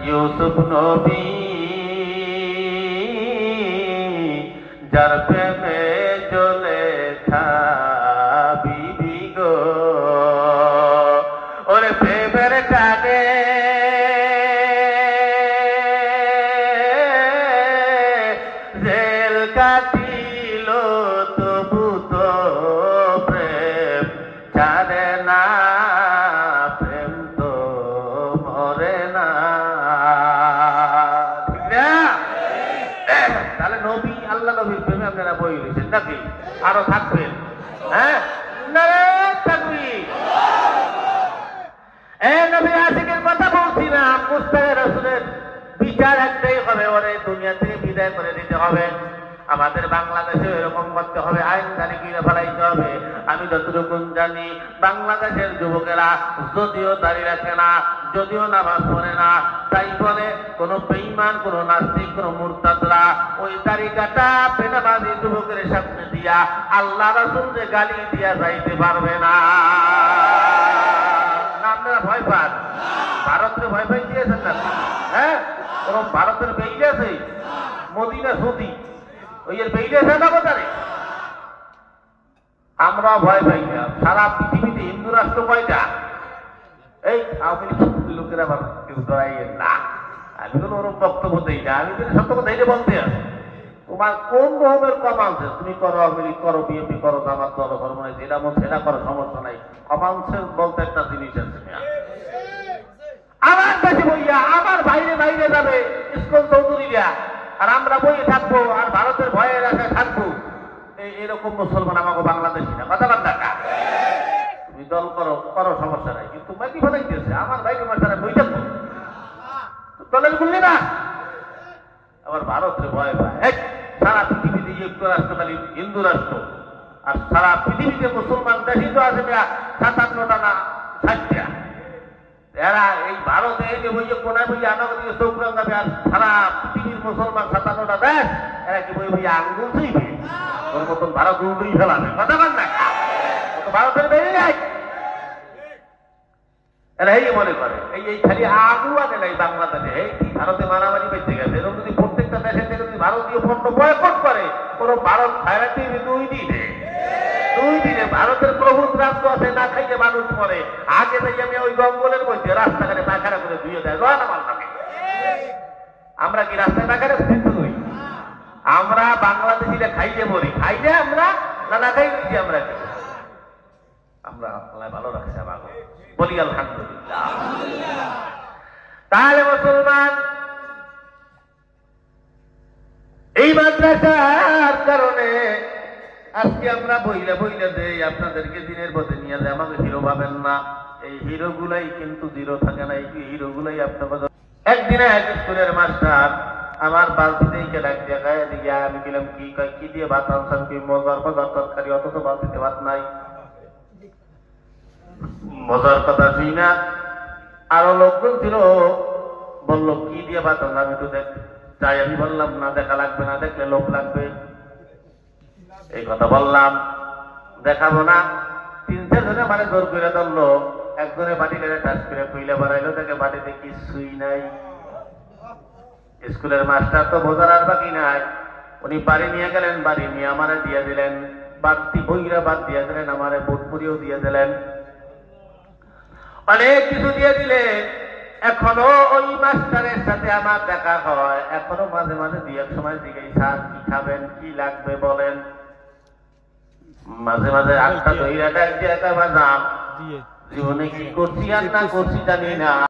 ইউসুফ নবী যার প্রেমে জ্বলেছা বিবি গো, ওরে প্রেমের টানে জেল কাটিল তবু তো প্রেম ছাড়ে না, প্রেম তো মরে না। ঠিক না? তাহলে নবী, আল্লাহ নবীর প্রেমে আপনারা বই রয়েছেন নাকি? আরো থাকবেন? হ্যাঁ, থাকবি। নবী আশিকের কথা বলছি না, মুস্তাফা রাসূলের বিচার একটাই হবে, ওরে দুনিয়া থেকে বিদায় করে দিতে হবে। আমাদের বাংলাদেশে এরকম করতে হবে, আইন জানি কিনে ফেলাইতে হবে। আমি যতটুকু জানি বাংলাদেশের যুবকেরা যদিও দাঁড়িয়ে রাখে না, যদিও নামাজ পড়ে না, তাই বলে কোন বেঈমান, কোন নাস্তিক, কোন মুরতাদরা ওই দাড়ি কাটা বেনামাজি যুবকের সামনে দিয়া আল্লাহ রাসূলকে গালি দিয়া যাইতে পারবে না। আপনারা ভয় পান? ভারতের ভয় পাই দিয়েছেন না? হ্যাঁ, কোন ভারতের বেইলে আছে? মোদী না সৌদি? ওই এর বেইলে আছে না কোথায়? আমরা ভয় পাই না। সারা পৃথিবীতে হিন্দু রাষ্ট্র কয়টা? এই আওয়ামী লীগ লোকেরা আবার কেউ ডরাইয়েন না। আমি কোনো ওরকম বক্তব্য দেই না, আমি কিন্তু সত্য কথা এই বলতে আছি। তোমার কোন রকমের কমান্সে তুমি করো, আওয়ামী লীগ করো, বিএনপি করো, জামাত করো, ধর্ম নাই, যেটা মন সেটা করো, সমস্যা নাই। কমান্সে বলতে একটা জিনিস আছে। আমার কাছে বইয়া আমার বাইরে বাইরে যাবে ইসকন চৌধুরীরা, আর আমরা বইয়ে থাকবো আর ভারতের ভয়ে রাখায় থাকবো। এরকম মুসলমান আমাকে বাংলাদেশি না। কথা বল টাকা তুমি দল করো করো, সমস্যা নাই, কিন্তু বাকি ফলাইতেছে আমার বাইরে মাসারা বই থাকবো দলের বললি না। আবার ভারতের ভয় পায়। সারা পৃথিবীতে যুক্তরাষ্ট্র খালি হিন্দু রাষ্ট্র, আর সারা পৃথিবীতে মুসলমান দেশই তো আছে 57টা না 60টা। এরা এই ভারতে এই যে বইয়ে কোনায় বইয়ে আমাকে দিকে চোখ রাঙাবে, আর সারা পৃথিবীর মুসলমান 57টা দেশ এরা কি বই বইয়ে আঙ্গুল ছুঁইবে, ওর মতন ভারত উল্টুই ফেলাবে। কথা বল না, ভারতের বেরিয়ে যায়। এরা এই মনে করে এই খালি আগু আনে নাই বাংলাদেশে, এই ভারতে মারামারি বেঁচে গেছে। এরকম যদি প্রত্যেকটা দেশের থেকে যদি ভারতীয় পণ্য বয়কট করে, কোন ভারত খায়রা দিবে 2 দিনে। 2 দিনে ভারতের প্রভুত রাষ্ট্র আছে, না খাইয়ে মানুষ মরে। আগে তাই আমি ওই জঙ্গলের মধ্যে রাস্তাঘাটে পায়খানা করে ধুয়ে দেয় রয়না মালটাকে। আমরা কি রাস্তায় পায়খানা ফিরতে হই? আমরা বাংলাদেশিরা খাইয়ে মরি, খাইলে আমরা না খাই দিচ্ছি। আমরা আমরা আল্লাহ ভালো রাখছে আমাকে, বলি আলহামদুলিল্লাহ। তাহলে মুসলমান এই মাদ্রাসার কারণে আজকে আমরা বইলে বইলে দেই, আপনাদেরকে দিনের পথে নিয়ে যায়। আমাকে হিরো ভাবেন না, এই হিরো গুলাই কিন্তু জিরো থাকে না। এই হিরো গুলাই আপনাদের একদিনে এক স্কুলের মাস্টার আমার বালতিতে ডাক দেখায় দিকে, আমি গেলাম কি দিয়ে ভাত আনসান, কি মজার মজার তরকারি, অথচ বালতিতে ভাত নাই। মজার কথা শুই না, আরো লোকজন ছিল, বললো কি দিয়ে ভাত আনলাম, আমি তো দেখ চাই। আমি বললাম না, দেখা লাগবে না, দেখলে লোক লাগবে। এই কথা বললাম, দেখাবো না। 3-4 জনে মানে জোর করে ধরলো, একজনে বাড়ি গেলে টাচ করে খুইলে বাড়াইলো, দেখে বাড়িতে কিছুই নাই। স্কুলের মাস্টার তো বোঝার আর বাকি নাই, উনি বাড়ি নিয়ে গেলেন, বাড়ি নিয়ে আমারে দিয়ে দিলেন, বাড়তি বইরা বাদ দিয়ে দিলেন, আমারে বোধপুরিও দিয়ে দিলেন, অনেক কিছু দিয়ে দিলে। এখনো ওই মাস্টারের সাথে আমার দেখা হয়, এখনো মাঝে মাঝে 2-1 সময় জিজ্ঞাসা, স্যার কি খাবেন, কি লাগবে বলেন। মাঝে মাঝে 8টা দইরাটা এক জায়গায় বাজাম, জীবনে কি করছি আর না করছি জানি না।